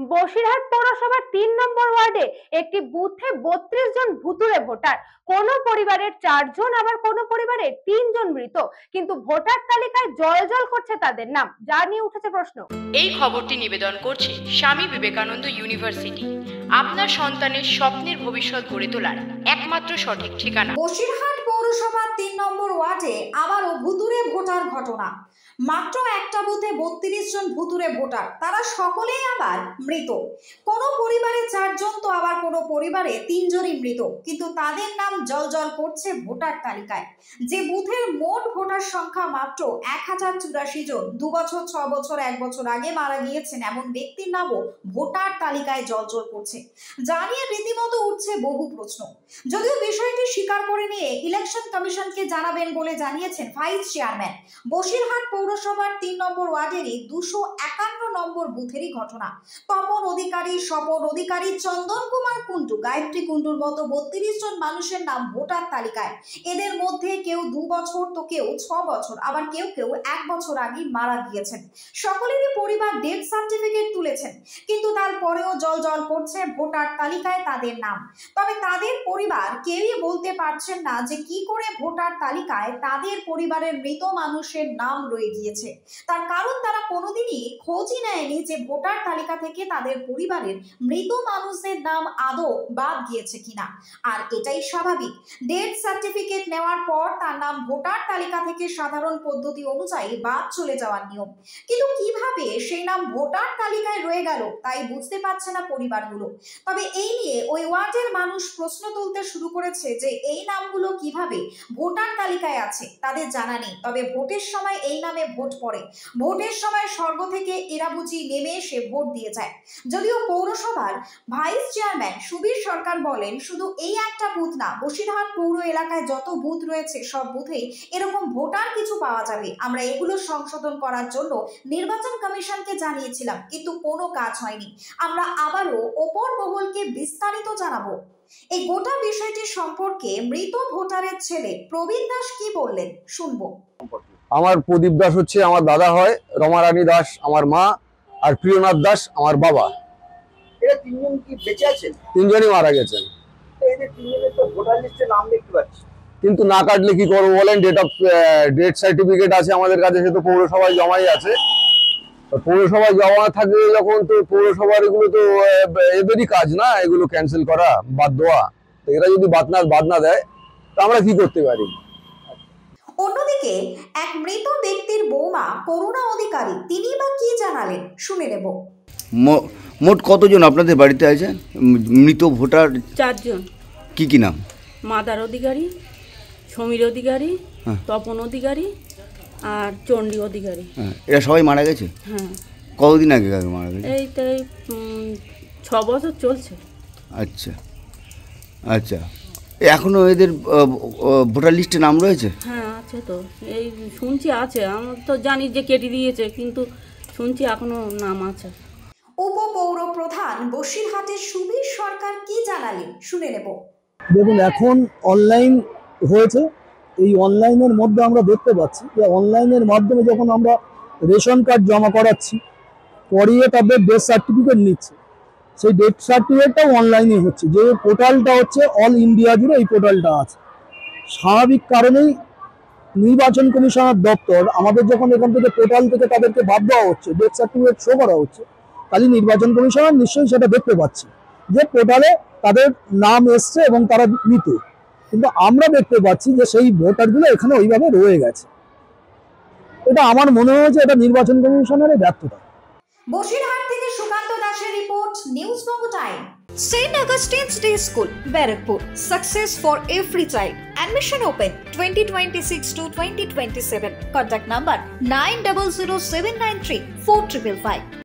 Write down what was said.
বসিরহাট পৌরসভার ৩ নম্বর ওয়ার্ডে একটি বুথে ৩২ জন ভুতুড়ে ভোটার, কোন পরিবারের ৪ জন, আবার কোন পরিবারে ৩ জন মৃত, কিন্তু ভোটার তালিকায় জলজল করছে তাদের নাম, যা নিয়ে উঠেছে প্রশ্ন। এই খবরটি নিবেদন করছে স্বামী বিবেকানন্দ ইউনিভার্সিটি, আপনার সন্তানের স্বপ্নের ভবিষ্যৎ গড়ে তোলার একমাত্র সঠিক ঠিকানা। বসিরহাট পৌরসভার ৩ নম্বর ওয়ার্ডে আবারও ভুতুড়ে ভোটার ঘটনা। মাত্র একটা বুথে ৩২ জন ভুতুড়ে ভোটার, তারা সকলেই আবার মৃত। কোনো পরিবারে ৪ জন, তো আবার কোনো পরিবারে ৩ জনই মৃত, কিন্তু তাদের নাম জলজল করছে ভোটার তালিকায়। যে বুথের মোট ভোটার সংখ্যা মাত্র 1084 জন, 2 বছর, 6 বছর, 1 বছর আগে মারা গিয়েছেন এমন ব্যক্তির নামও ভোটার তালিকায় জলজল করছে, যা নিয়ে রীতিমতো উঠছে বহু প্রশ্ন। যদিও বিষয়টি স্বীকার করে নিয়ে ইলেকশন কমিশনকে জানাবেন বলে জানিয়েছেন ভাইস চেয়ারম্যান। বসিরহাট পৌরসভার ৩ নম্বর ওয়ার্ডেরই 251 নম্বর বুথেরই ঘটনা। তপন অধিকারী, স্বপন অধিকারী, চন্দন কুমার কুন্ডু, গায়ত্রী কুন্ডুর মতো 32 জন মানুষের নাম ভোটার তালিকায়। এদের মধ্যে কেউ 2 বছর, তো কেউ 6 বছর, আবার কেউ 1 বছর আগে মারা গিয়েছেন। সকলেরই পরিবার ডেথ সার্টিফিকেট তুলেছেন, কিন্তু তারপরেও জলজল করছে ভোটার তালিকায় তাদের নাম। তবে তাদের পরিবার কেউই বলতে পারছেন না যে কি করে ভোটার তালিকায় তাদের পরিবারের মৃত মানুষের নাম রয়ে গিয়েছে। তার কারণ তারা কোনোদিনই খোঁজই নেয়নি যে ভোটার তালিকা থেকে তাদের পরিবারের মৃত মানুষদের নাম আদৌ বাদ গিয়েছে কিনা। আর এটাই স্বাভাবিক, ডেথ সার্টিফিকেট নেওয়ার পর তার নাম ভোটার তালিকা থেকে সাধারণ পদ্ধতি অনুযায়ী বাদ চলে যাওয়ার নিয়ম। কিন্তু কিভাবে সেই নাম ভোটার তালিকায় রয়ে গেল তাই বুঝতে পারছে না পরিবারগুলো। তবে এই নিয়ে ওই ওয়ার্ডের মানুষ প্রশ্ন তুলতে শুরু করেছে যে এই নামগুলো কিভাবে ভোটার তালিকায় আছে তাদের জানা নেই, তবে ভোটের সময় এই নামে ভোট পড়ে। ভোটের সময় স্বর্গ থেকে এরা বুঝি নেমে এসে ভোট দিয়ে যায়। যদিও পৌরসভার ভাইস চেয়ারম্যান সুবীর সরকার বলেন, শুধু এই একটা বুথ না, বসিরহাট পৌর এলাকায় যত বুথ রয়েছে সব বুথেই এরকম ভোটার কিছু পাওয়া যাবে। আমরা এগুলো সংশোধন করার জন্য নির্বাচন কমিশনকে জানিয়েছিলাম, কিন্তু কোনো কাজ হয়নি। আমরা আবারও ওপর মহলকে বিস্তারিত জানাবো। এই গোটা বিষয়টি সম্পর্কে মৃত ভোটারের ছেলে প্রবীণ দাস কি বললেন শুনবো। আমার প্রদীপ দাস হচ্ছে আমার দাদা হয়, রমারানী দাস আমার মা, আর প্রিয়নাথ দাস আমার বাবা। এরা তিনজন কি বেঁচে আছেন? তিনজনই মারা গেছেন। এই যে তিনজনের তো ভোটার লিস্টে নাম দেখতে পাচ্ছি, কিন্তু না কাটলে কি করবো বলেন, ডেথ সার্টিফিকেট আছে আমাদের কাছে, সে তো পৌরসভায় জমাই আছে। পৌরসভায় জমা থাকলে যখন, তো পৌরসভার এগুলো তো এদেরই কাজ না এগুলো ক্যান্সেল করা, বাদ দেওয়া। তো এরা যদি বাদ না দেয় তা আমরা কি করতে পারি। অন্যদিকে এক মৃত ব্যক্তির বৌমা করুণা অধিকারী, তিনি বা কি জানালেন শুনে নেব। মোট কতজন আপনাদের বাড়িতে আছে মৃত ভোটার? 4 জন। কি কি নাম? মাদার অধিকারী, সমীর অধিকারী, তপন অধিকারী আর চণ্ডী অধিকারী। এরা সবাই মারা গেছে? হ্যাঁ। কতদিন আগে মারা গেছে? এই তো 6 বছর চলছে। আচ্ছা আচ্ছা, এখনো এদের ভোটার লিস্টে নাম রয়েছে? হ্যাঁ আছে তো, এই শুনছি আছে, আমরা তো জানি যে কেটে দিয়েছে, কিন্তু শুনছি এখনো নাম আছে। উপপৌর প্রধান বসিরহাটের সুবীর সরকার কি জানালেন শুনে নেব। দেখুন, এখন অনলাইন হয়েছে, এই অনলাইনের মধ্যে আমরা দেখতে পাচ্ছি যে অনলাইনের মাধ্যমে যখন আমরা রেশন কার্ড জমা করাচ্ছি, করিয়ে তাদের ডেথ সার্টিফিকেট নিচ্ছে, সেই ডেথ সার্টিফিকেটটাও অনলাইনে হচ্ছে। যে পোর্টালটা হচ্ছে অল ইন্ডিয়া জুড়ে এই পোর্টালটা আছে। স্বাভাবিক কারণেই নির্বাচন কমিশনার দপ্তর আমাদের যখন এখান থেকে পোর্টাল থেকে তাদেরকে বাদ দেওয়া হচ্ছে, ডেথ সার্টিফিকেট শো করা হচ্ছে, তাহলে নির্বাচন কমিশনার নিশ্চয়ই সেটা দেখতে পাচ্ছে যে পোর্টালে তাদের নাম এসছে এবং তারা মৃত। কিন্তু আমরা দেখতে পাচ্ছি যে সেই ভোটারগুলো এখানে ওইভাবে রয়ে গেছে। এটা আমার মনে হয় যে এটা নির্বাচন কমিশনের ব্যর্থতা। বসিরহাট থেকে সুকান্ত দাসের report, news Banga time. St. Augustine's Day School, Barakpur. Success for every child. Admission open 2026 to 2027. Contact number 900793 4555.